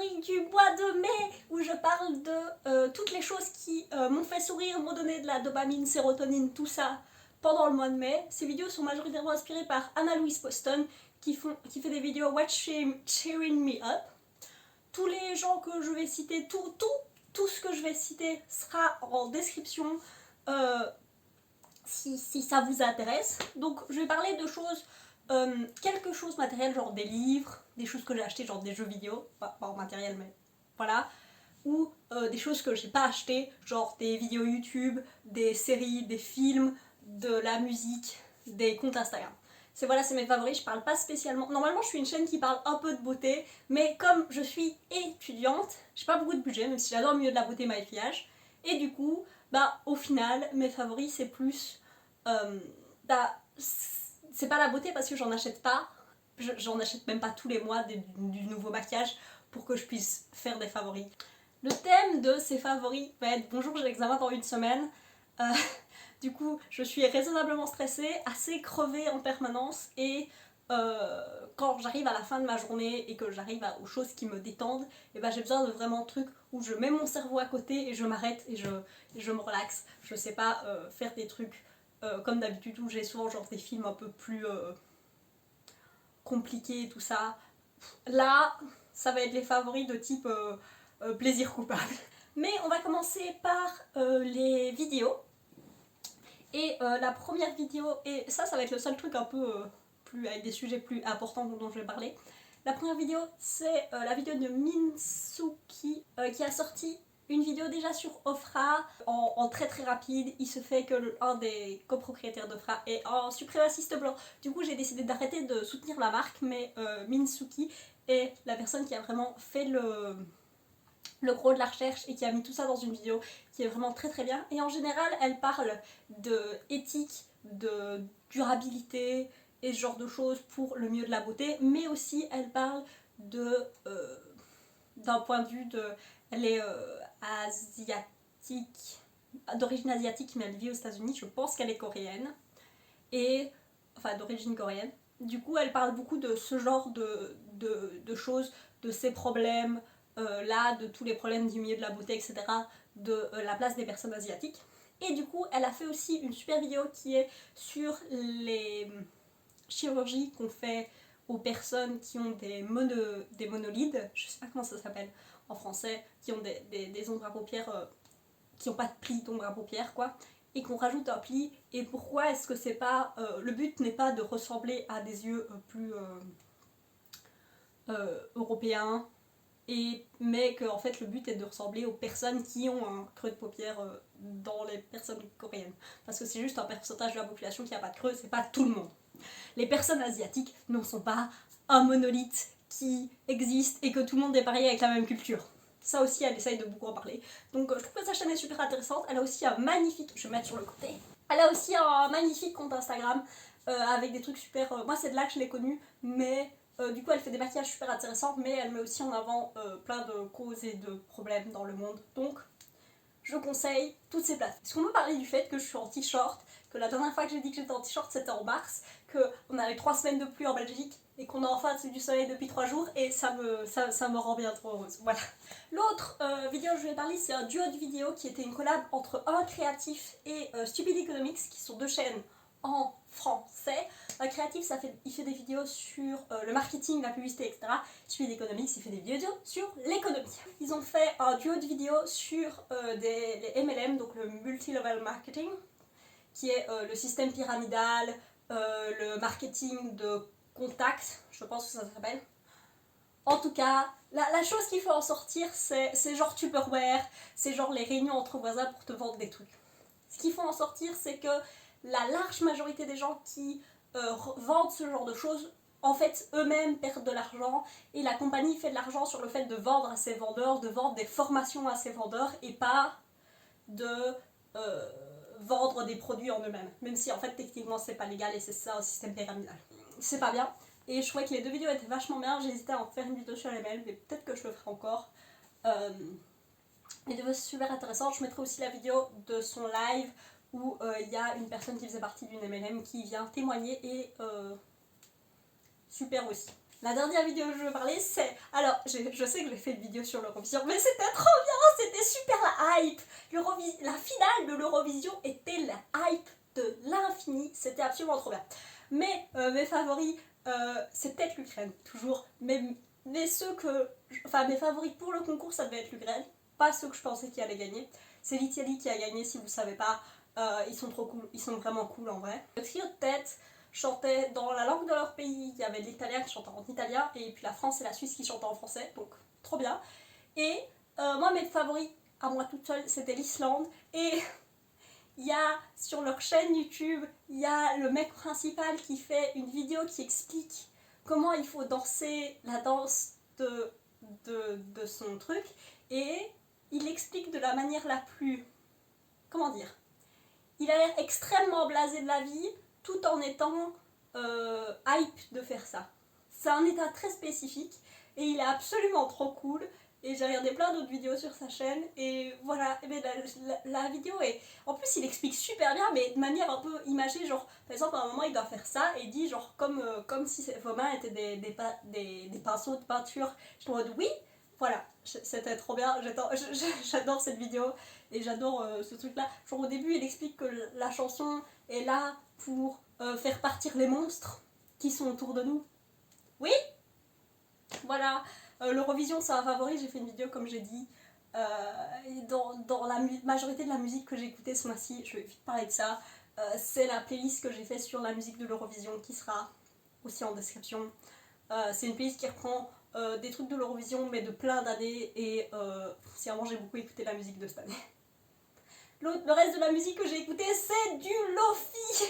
favori du mois de mai où je parle de toutes les choses qui m'ont fait sourire, m'ont donné de la dopamine, sérotonine, tout ça pendant le mois de mai. Ces vidéos sont majoritairement inspirées par Anna Louise Poston qui fait des vidéos What's Cheering Me Up. Tous les gens que je vais citer, tout ce que je vais citer sera en description si ça vous intéresse. Donc je vais parler de choses, quelque chose matériel, genre des livres, des choses que j'ai achetées, genre des jeux vidéo, pas en matériel mais voilà, ou des choses que j'ai pas achetées, genre des vidéos YouTube, des séries, des films, de la musique, des comptes Instagram. C'est mes favoris, je parle pas spécialement. Normalement je suis une chaîne qui parle un peu de beauté, mais comme je suis étudiante, j'ai pas beaucoup de budget, même si j'adore le milieu de la beauté et maquillage, et du coup, au final, mes favoris c'est plus... c'est pas la beauté parce que j'en achète pas, j'en achète même pas tous les mois du nouveau maquillage pour que je puisse faire des favoris. Le thème de ces favoris va être bonjour, j'ai l'examen dans une semaine. Du coup, je suis raisonnablement stressée, assez crevée en permanence et quand j'arrive à la fin de ma journée et que j'arrive aux choses qui me détendent, et j'ai besoin de vraiment trucs où je mets mon cerveau à côté et je m'arrête et je me relaxe. Je sais pas faire des trucs comme d'habitude où j'ai souvent genre des films un peu plus compliqués et tout ça. Là, ça va être les favoris de type plaisir coupable. Mais on va commencer par les vidéos. Et la première vidéo, et ça va être le seul truc un peu plus avec des sujets plus importants dont je vais parler. La première vidéo, c'est la vidéo de Minsuki qui a sorti une vidéo déjà sur Ofra en très très rapide. Il se fait que un des copropriétaires d'Ofra est un suprémaciste blanc. Du coup, j'ai décidé d'arrêter de soutenir la marque, mais Minsuki est la personne qui a vraiment fait le gros de la recherche et qui a mis tout ça dans une vidéo qui est vraiment très très bien. Et en général, elle parle de éthique, de durabilité et ce genre de choses pour le mieux de la beauté, mais aussi elle parle d'un point de vue de... Elle est asiatique, d'origine asiatique, mais elle vit aux États-Unis, je pense qu'elle est coréenne, et enfin d'origine coréenne. Du coup, elle parle beaucoup de ce genre de choses, de ces problèmes, là, de tous les problèmes du milieu de la beauté, etc., de la place des personnes asiatiques. Et du coup, elle a fait aussi une super vidéo qui est sur les chirurgies qu'on fait aux personnes qui ont des monolides, je sais pas comment ça s'appelle en français, qui ont des ombres à paupières, qui n'ont pas de pli d'ombre à paupières, quoi, et qu'on rajoute un pli, et pourquoi est-ce que c'est pas... le but n'est pas de ressembler à des yeux plus européens, mais que en fait le but est de ressembler aux personnes qui ont un creux de paupières dans les personnes coréennes. Parce que c'est juste un pourcentage de la population qui n'a pas de creux, c'est pas tout le monde. Les personnes asiatiques n'en sont pas un monolithe qui existe et que tout le monde est pareil avec la même culture. Ça aussi, elle essaye de beaucoup en parler. Donc je trouve que sa chaîne est super intéressante. Elle a aussi un magnifique... Je vais mettre sur le côté. Elle a aussi un magnifique compte Instagram avec des trucs super... moi, c'est de là que je l'ai connue, mais... du coup, elle fait des maquillages super intéressants, mais elle met aussi en avant plein de causes et de problèmes dans le monde. Donc, je conseille toutes ces places. Est-ce qu'on peut parler du fait que je suis en t-shirt, que la dernière fois que j'ai dit que j'étais en t-shirt, c'était en mars, qu'on a eu 3 semaines de pluie en Belgique, et qu'on a enfin du soleil depuis 3 jours, et ça me rend bien trop heureuse. Voilà. L'autre vidéo que je vais parler, c'est un duo de vidéos qui était une collab entre Un Créatif et Stupid Economics, qui sont deux chaînes en français. Créatif, il fait des vidéos sur le marketing, la publicité, etc. Stupid Economics, il fait des vidéos sur l'économie. Ils ont fait un duo de vidéos sur les MLM, donc le Multi-Level Marketing, qui est le système pyramidal, le marketing de contact, je pense que ça s'appelle. En tout cas, la chose qu'il faut en sortir, c'est genre Tupperware, c'est genre les réunions entre voisins pour te vendre des trucs. Ce qu'il faut en sortir, c'est que la large majorité des gens qui vendent ce genre de choses, en fait, eux-mêmes perdent de l'argent et la compagnie fait de l'argent sur le fait de vendre à ses vendeurs, de vendre des formations à ses vendeurs et pas de vendre des produits en eux-mêmes. Même si, en fait, techniquement, c'est pas légal et c'est ça un système pyramidal. C'est pas bien. Et je trouvais que les deux vidéos étaient vachement bien. J'hésitais à en faire une vidéo sur les MLM, mais peut-être que je le ferai encore. Les vidéos super intéressantes. Je mettrai aussi la vidéo de son live où il y a une personne qui faisait partie d'une MLM qui vient témoigner et super aussi. La dernière vidéo que je veux parler, c'est... Alors, je sais que j'ai fait une vidéo sur l'Eurovision, mais c'était trop bien, c'était super la hype. La finale de l'Eurovision était la hype de l'infini, c'était absolument trop bien. Mais mes favoris, c'est peut-être l'Ukraine, toujours. Mais ceux que. Enfin, mes favoris pour le concours, ça devait être l'Ukraine, pas ceux que je pensais qui allaient gagner. C'est l'Italie qui a gagné, si vous ne savez pas. Ils sont trop cool, ils sont vraiment cool en vrai. Le trio de tête chantait dans la langue de leur pays, il y avait l'italien qui chantait en italien, et puis la France et la Suisse qui chantaient en français, donc trop bien. Et moi, mes favoris, à moi toute seule, c'était l'Islande, et il y a sur leur chaîne YouTube, il y a le mec principal qui fait une vidéo qui explique comment il faut danser la danse de son truc, et il explique de la manière la plus... Comment dire? Il a l'air extrêmement blasé de la vie, tout en étant hype de faire ça. C'est un état très spécifique, et il est absolument trop cool. Et j'ai regardé plein d'autres vidéos sur sa chaîne, et voilà, mais la vidéo est... En plus, il explique super bien, mais de manière un peu imagée, genre, par exemple, à un moment, il doit faire ça, et il dit, genre, comme si vos mains étaient des pinceaux de peinture. Je me dis, oui, voilà, c'était trop bien, j'adore cette vidéo, et j'adore ce truc-là. Genre, au début, il explique que la chanson est là pour faire partir les monstres qui sont autour de nous. Oui, voilà. L'Eurovision, c'est un favori, j'ai fait une vidéo comme j'ai dit. Dans la majorité de la musique que j'ai écoutée ce mois-ci, je vais vite parler de ça, c'est la playlist que j'ai faite sur la musique de l'Eurovision qui sera aussi en description. C'est une playlist qui reprend des trucs de l'Eurovision mais de plein d'années et sincèrement j'ai beaucoup écouté la musique de cette année. Le reste de la musique que j'ai écouté c'est du Lofi.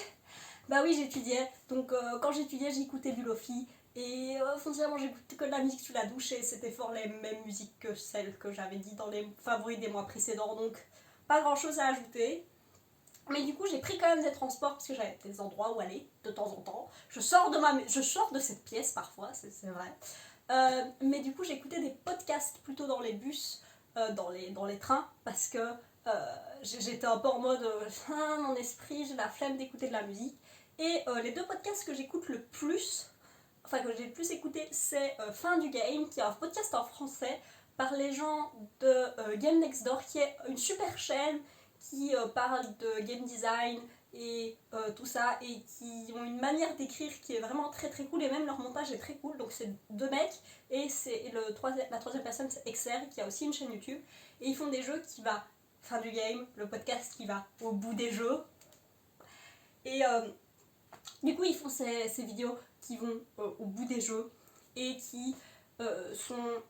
Bah oui, j'étudiais, donc quand j'étudiais j'écoutais du Lofi. Et foncièrement j'écoutais que de la musique sous la douche et c'était fort les mêmes musiques que celles que j'avais dit dans les favoris des mois précédents, donc pas grand chose à ajouter. Mais du coup j'ai pris quand même des transports parce que j'avais des endroits où aller de temps en temps. Je sors de cette pièce parfois, c'est vrai. Mais du coup j'écoutais des podcasts plutôt dans les bus, dans les trains, parce que j'étais un peu en mode mon esprit, j'ai la flemme d'écouter de la musique. Et les deux podcasts que j'écoute le plus, enfin que j'ai le plus écouté, c'est Fin du Game, qui est un podcast en français par les gens de Game Next Door, qui est une super chaîne qui parle de game design et tout ça, et qui ont une manière d'écrire qui est vraiment très très cool, et même leur montage est très cool. Donc c'est deux mecs, et la troisième personne c'est XR, qui a aussi une chaîne YouTube, et ils font des jeux qui va, Fin du Game, le podcast qui va au bout des jeux. Et du coup ils font ces vidéos qui vont au bout des jeux et qui sont...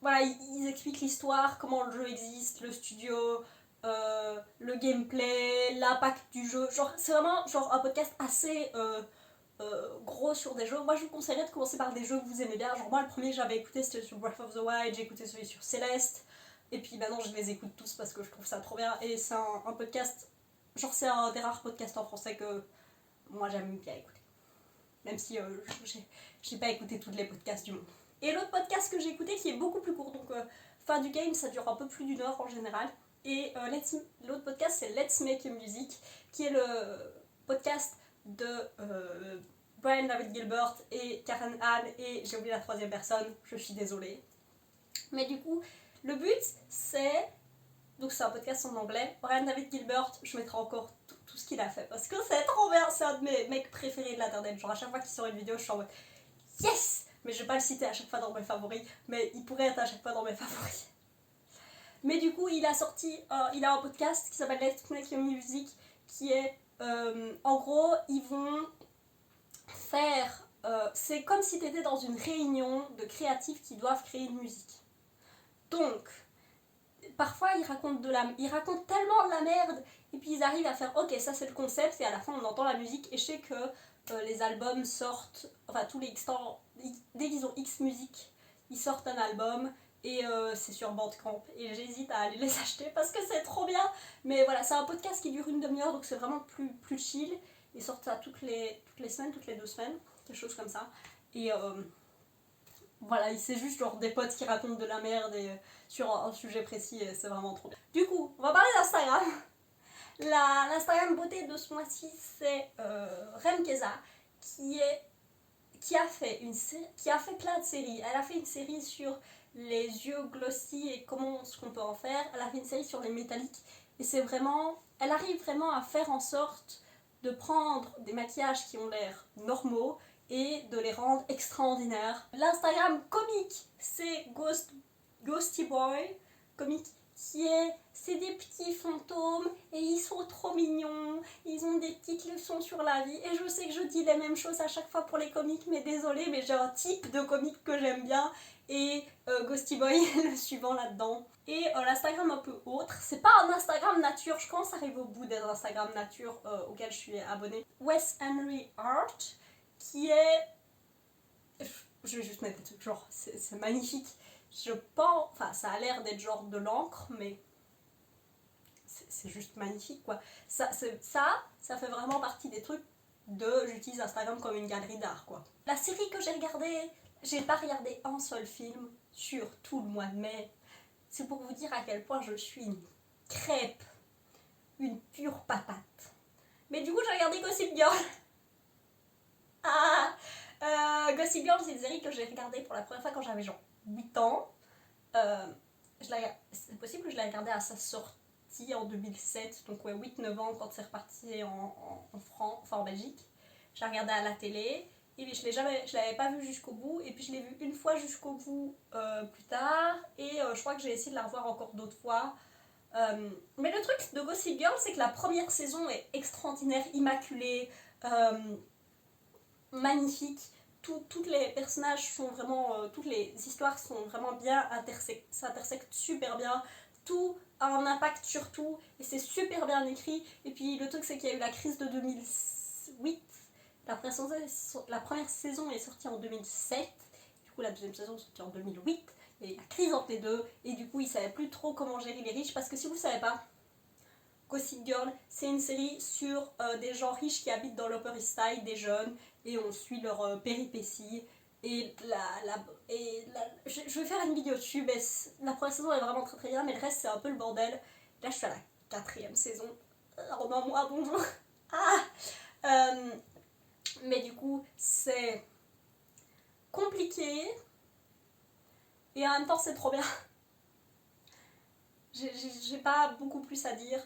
Voilà, ils expliquent l'histoire, comment le jeu existe, le studio, le gameplay, l'impact du jeu. Genre, c'est vraiment genre un podcast assez gros sur des jeux. Moi, je vous conseillerais de commencer par des jeux que vous aimez bien. Genre, moi, le premier que j'avais écouté, c'était sur Breath of the Wild, j'ai écouté celui sur Celeste. Et puis maintenant, je les écoute tous parce que je trouve ça trop bien. Et c'est un podcast... Genre, c'est un des rares podcasts en français que moi, j'aime bien écouter. Même si j'ai pas écouté tous les podcasts du monde. Et l'autre podcast que j'ai écouté qui est beaucoup plus court, donc Fin du Game, ça dure un peu plus d'une heure en général. Et l'autre podcast c'est Let's Make a Music, qui est le podcast de Brian David Gilbert et Karen Ann, et j'ai oublié la troisième personne, je suis désolée. Mais du coup, le but c'est... Donc c'est un podcast en anglais. Brian David Gilbert, je mettrai encore tout ce qu'il a fait parce que c'est trop bien, c'est un de mes mecs préférés de l'internet. Genre à chaque fois qu'il sort une vidéo, je suis en mode yes! Mais je vais pas le citer à chaque fois dans mes favoris, mais il pourrait être à chaque fois dans mes favoris. Mais du coup, il a un podcast qui s'appelle Let's Make a Music, qui est en gros, ils vont faire... c'est comme si tu étais dans une réunion de créatifs qui doivent créer une musique. Donc, parfois ils racontent tellement de la merde, et puis ils arrivent à faire ok, ça c'est le concept, et à la fin on entend la musique. Et je sais que les albums sortent, enfin tous les X temps, dès qu'ils ont X musique, ils sortent un album, et c'est sur Bandcamp, et j'hésite à aller les acheter parce que c'est trop bien. Mais voilà, c'est un podcast qui dure une demi-heure, donc c'est vraiment plus chill. Ils sortent ça toutes les semaines, toutes les 2 semaines, quelque chose comme ça. Et voilà, c'est juste genre des potes qui racontent de la merde et sur un sujet précis, et c'est vraiment trop bien. Du coup, on va parler d'Instagram. L'Instagram beauté de ce mois-ci, c'est Remkeza, qui qui a fait plein de séries. Elle a fait une série sur les yeux glossy et comment ce qu'on peut en faire. Elle a fait une série sur les métalliques. Et c'est vraiment... Elle arrive vraiment à faire en sorte de prendre des maquillages qui ont l'air normaux et de les rendre extraordinaires. L'Instagram comique, c'est Ghosty Boy, comique, c'est des petits fantômes et ils sont trop mignons, ils ont des petites leçons sur la vie et je sais que je dis les mêmes choses à chaque fois pour les comiques, mais désolé, mais j'ai un type de comique que j'aime bien et Ghosty Boy est le suivant là-dedans. Et l'Instagram un peu autre, c'est pas un Instagram nature, je commence à arriver au bout des Instagram nature auquel je suis abonnée. Wes Henry Art, qui est... Je vais juste mettre des trucs genre, c'est magnifique. Je pense, enfin ça a l'air d'être genre de l'encre, mais c'est juste magnifique quoi. Ça fait vraiment partie des trucs j'utilise Instagram comme une galerie d'art quoi. La série que j'ai regardée, j'ai pas regardé un seul film sur tout le mois de mai. C'est pour vous dire à quel point je suis une crêpe, une pure patate. Mais du coup j'ai regardé Gossip Girl. Gossip Girl, c'est une série que j'ai regardée pour la première fois quand j'avais genre 8 ans. C'est possible que je l'ai regardée à sa sortie en 2007, donc ouais, 8-9 ans quand c'est reparti en France, enfin en Belgique. Je l'ai regardée à la télé, et puis je l'avais pas vue jusqu'au bout, et puis je l'ai vue une fois jusqu'au bout plus tard, et je crois que j'ai essayé de la revoir encore d'autres fois. Mais le truc de Gossip Girl, c'est que la première saison est extraordinaire, immaculée, magnifique. Toutes les personnages sont vraiment, toutes les histoires sont vraiment bien s'intersectent super bien, tout a un impact sur tout et c'est super bien écrit. Et puis le truc c'est qu'il y a eu la crise de 2008, la première saison est sortie en 2007, du coup la deuxième saison est sortie en 2008, il y a eu la crise entre les deux et du coup ils savaient plus trop comment gérer les riches, parce que si vous ne savez pas, Gossip Girl, c'est une série sur des gens riches qui habitent dans l'Upper East Side, des jeunes, et on suit leurs péripéties. Et je vais faire une vidéo dessus, mais la première saison est vraiment très très bien, mais le reste c'est un peu le bordel. Là je suis à la 4e saison. Romain-moi, bonjour. Mais du coup, c'est compliqué, et en même temps c'est trop bien. J'ai pas beaucoup plus à dire.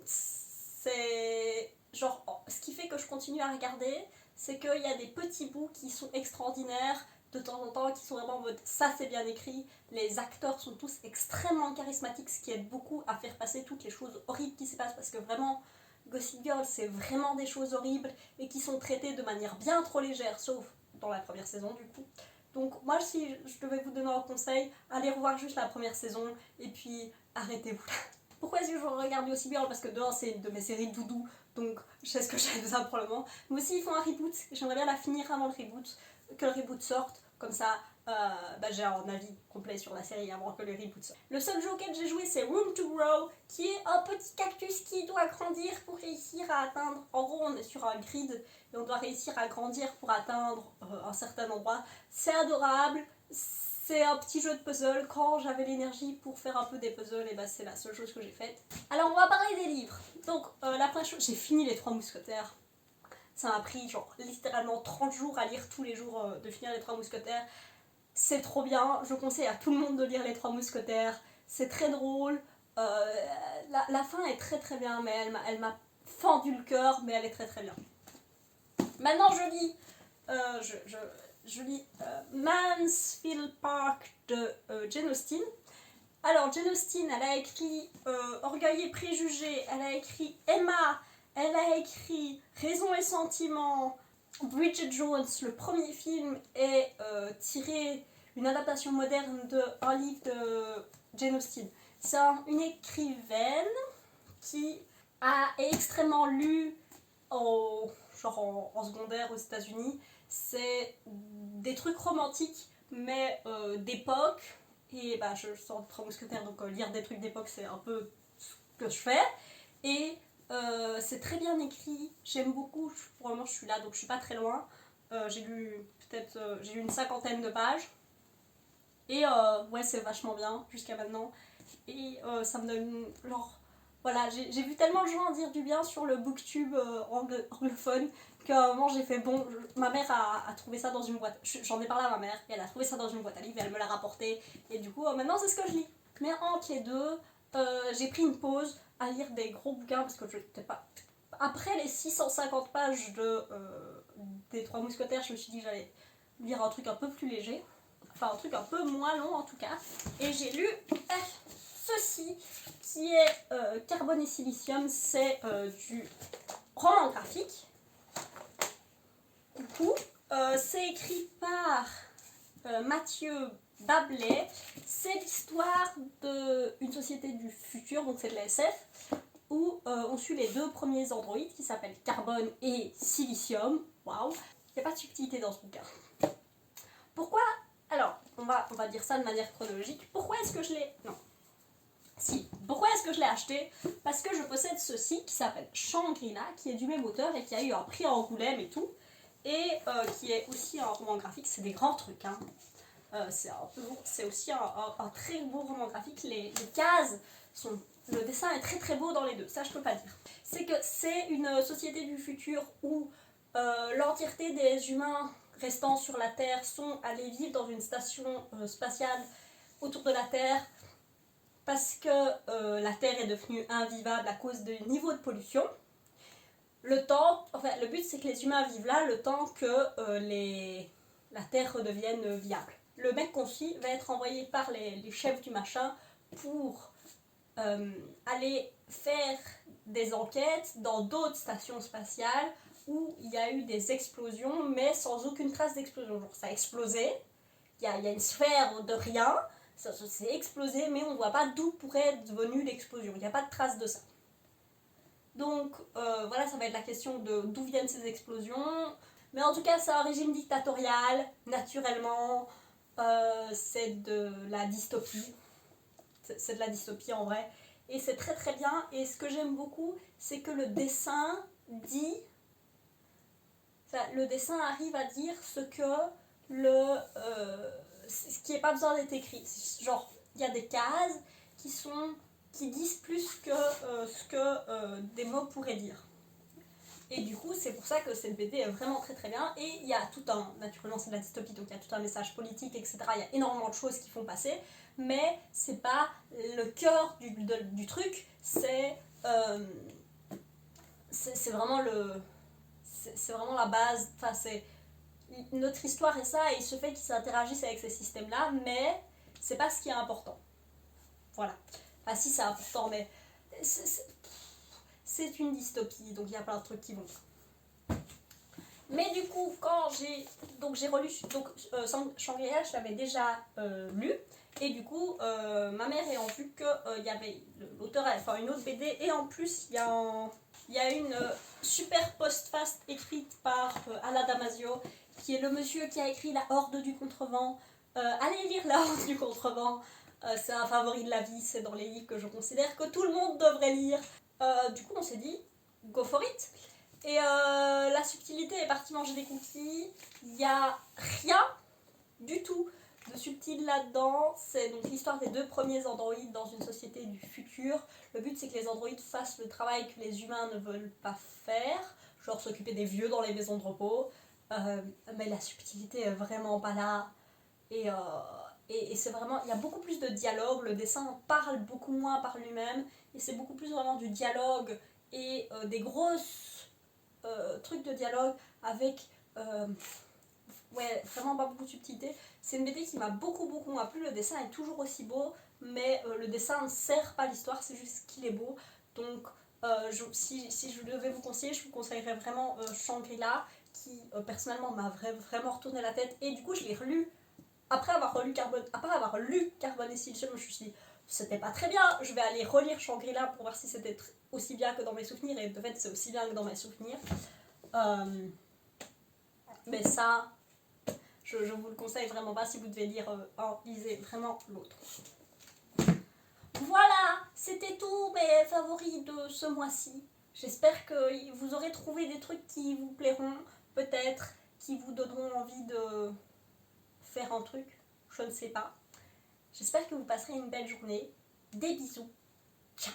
C'est genre, ce qui fait que je continue à regarder, c'est qu'il y a des petits bouts qui sont extraordinaires de temps en temps, qui sont vraiment en mode ça c'est bien écrit. Les acteurs sont tous extrêmement charismatiques, ce qui aide beaucoup à faire passer toutes les choses horribles qui se passent, parce que vraiment Gossip Girl c'est vraiment des choses horribles et qui sont traitées de manière bien trop légère, sauf dans la première saison du coup. Donc moi si je devais vous donner un conseil, allez revoir juste la première saison et puis arrêtez-vous là. Pourquoi est-ce que je regarde Gossip Girl? Parce que dehors c'est une de mes séries doudou, donc je sais ce que j'ai besoin probablement. Mais aussi ils font un reboot, j'aimerais bien la finir avant le reboot, que le reboot sorte, comme ça j'ai un avis complet sur la série avant que le reboot sorte. Le seul jeu auquel j'ai joué c'est Room to Grow, qui est un petit cactus qui doit grandir pour réussir à atteindre, en gros on est sur un grid et on doit réussir à grandir pour atteindre un certain endroit. C'est adorable, c'est un petit jeu de puzzle. Quand j'avais l'énergie pour faire un peu des puzzles, et c'est la seule chose que j'ai faite. Alors on va parler des livres. Donc la première chose, j'ai fini les 3 mousquetaires. Ça m'a pris genre littéralement 30 jours à lire tous les jours de finir les 3 mousquetaires. C'est trop bien, je conseille à tout le monde de lire les 3 mousquetaires. C'est très drôle. La fin est très très bien, mais elle m'a fendu le cœur, mais elle est très très bien. Maintenant je lis je lis Mansfield Park de Jane Austen. Alors Jane Austen, elle a écrit Orgueil et préjugés, elle a écrit Emma, elle a écrit Raison et sentiment. Bridget Jones, le premier film, est tiré, une adaptation moderne d'un livre de Jane Austen. C'est une écrivaine qui est extrêmement lue en secondaire aux États-Unis. C'est des trucs romantiques, mais d'époque. Et je sors de 3 mousquetaires, donc lire des trucs d'époque, c'est un peu ce que je fais. Et c'est très bien écrit, j'aime beaucoup. Pour le moment, je suis là, donc je suis pas très loin. J'ai lu une 50aine de pages. Et ouais, c'est vachement bien jusqu'à maintenant. Et ça me donne genre Voilà, j'ai vu tellement de gens en dire du bien sur le booktube anglophone qu'à un moment j'ai fait bon, ma mère a trouvé ça dans une boîte, j'en ai parlé à ma mère et elle a trouvé ça dans une boîte à livres et elle me l'a rapporté et du coup maintenant c'est ce que je lis. Mais entre les deux, j'ai pris une pause à lire des gros bouquins parce que je n'étais pas... Après les 650 pages des Trois Mousquetaires, je me suis dit que j'allais lire un truc un peu plus léger, enfin un truc un peu moins long en tout cas, et j'ai lu ceci qui est Carbone et Silicium, c'est du roman graphique. Du coup, c'est écrit par Mathieu Bablet. C'est l'histoire d'une société du futur, donc c'est de la SF, où on suit les deux premiers androïdes qui s'appellent Carbone et Silicium. Waouh, il n'y a pas de subtilité dans ce bouquin. Pourquoi? Alors, on va dire ça de manière chronologique. Pourquoi est-ce que je l'ai... Non. Si. Pourquoi est-ce que je l'ai acheté? Parce que je possède ceci qui s'appelle Shangri-La, qui est du même auteur et qui a eu un prix à Angoulême et tout. Et qui est aussi un roman graphique. C'est des grands trucs, hein. C'est aussi un très beau roman graphique. Les cases sont... Le dessin est très très beau dans les deux, ça je peux pas dire. C'est que c'est une société du futur où l'entièreté des humains restant sur la Terre sont allés vivre dans une station spatiale autour de la Terre parce que la Terre est devenue invivable à cause du niveau de pollution. Le but c'est que les humains vivent là le temps que la Terre redevienne viable. Le mec qu'on suit va être envoyé par les chefs du machin pour aller faire des enquêtes dans d'autres stations spatiales où il y a eu des explosions, mais sans aucune trace d'explosion. Genre, ça a explosé, il y a une sphère de rien, ça s'est explosé, mais on ne voit pas d'où pourrait être venue l'explosion. Il n'y a pas de trace de ça. Donc, voilà, ça va être la question de d'où viennent ces explosions. Mais en tout cas, c'est un régime dictatorial, naturellement. C'est de la dystopie. C'est de la dystopie en vrai. Et c'est très très bien. Et ce que j'aime beaucoup, c'est que le dessin dit... Enfin, le dessin arrive à dire ce qui n'est pas besoin d'être écrit. Genre, il y a des cases qui disent plus que ce que des mots pourraient dire. Et du coup, c'est pour ça que cette BD est vraiment très très bien. Et il y a tout un... Naturellement, c'est de la dystopie, donc il y a tout un message politique, etc. Il y a énormément de choses qui font passer. Mais c'est pas le cœur du truc. C'est vraiment c'est vraiment la base. Enfin, c'est... Notre histoire est ça, et il se fait qu'ils s'interagissent avec ces systèmes-là, mais c'est pas ce qui est important. Voilà. Enfin, si, c'est important, mais c'est une dystopie, donc il y a plein de trucs qui vont pas. Mais du coup, quand j'ai relu Shangri-La, je l'avais déjà lu, et du coup, ma mère ayant vu qu'il y avait l'auteur, enfin une autre BD, et en plus il y a une super postface écrite par Alain Damasio, qui est le monsieur qui a écrit La Horde du Contrevent. Allez lire La Horde du Contrevent, c'est un favori de la vie, c'est dans les livres que je considère que tout le monde devrait lire. Du coup, on s'est dit, go for it. Et la subtilité est partie manger des cookies. Il n'y a rien du tout de subtil là-dedans. C'est donc l'histoire des deux premiers androïdes dans une société du futur. Le but, c'est que les androïdes fassent le travail que les humains ne veulent pas faire, genre s'occuper des vieux dans les maisons de repos. Mais la subtilité est vraiment pas là. Et c'est vraiment... Il y a beaucoup plus de dialogue. Le dessin parle beaucoup moins par lui-même. Et c'est beaucoup plus vraiment du dialogue et des grosses trucs de dialogue avec... ouais, vraiment pas beaucoup de subtilité. C'est une BD qui m'a beaucoup plu. Le dessin est toujours aussi beau, mais le dessin ne sert pas l'histoire, c'est juste qu'il est beau. Donc, si je devais vous conseiller, je vous conseillerais vraiment Shangri-La, qui personnellement m'a vraiment retourné la tête. Et du coup, je l'ai relu après avoir lu Carbone et Silicium. Je me suis dit, c'était pas très bien, je vais aller relire Shangri-La pour voir si c'était aussi bien que dans mes souvenirs. Et de fait, c'est aussi bien que dans mes souvenirs. Mais ça, je vous le conseille vraiment pas. Si vous devez lire un, lisez vraiment l'autre. Voilà, c'était tous mes favoris de ce mois-ci. J'espère que vous aurez trouvé des trucs qui vous plairont, peut-être, qui vous donneront envie de faire un truc, je ne sais pas. J'espère que vous passerez une belle journée. Des bisous. Ciao.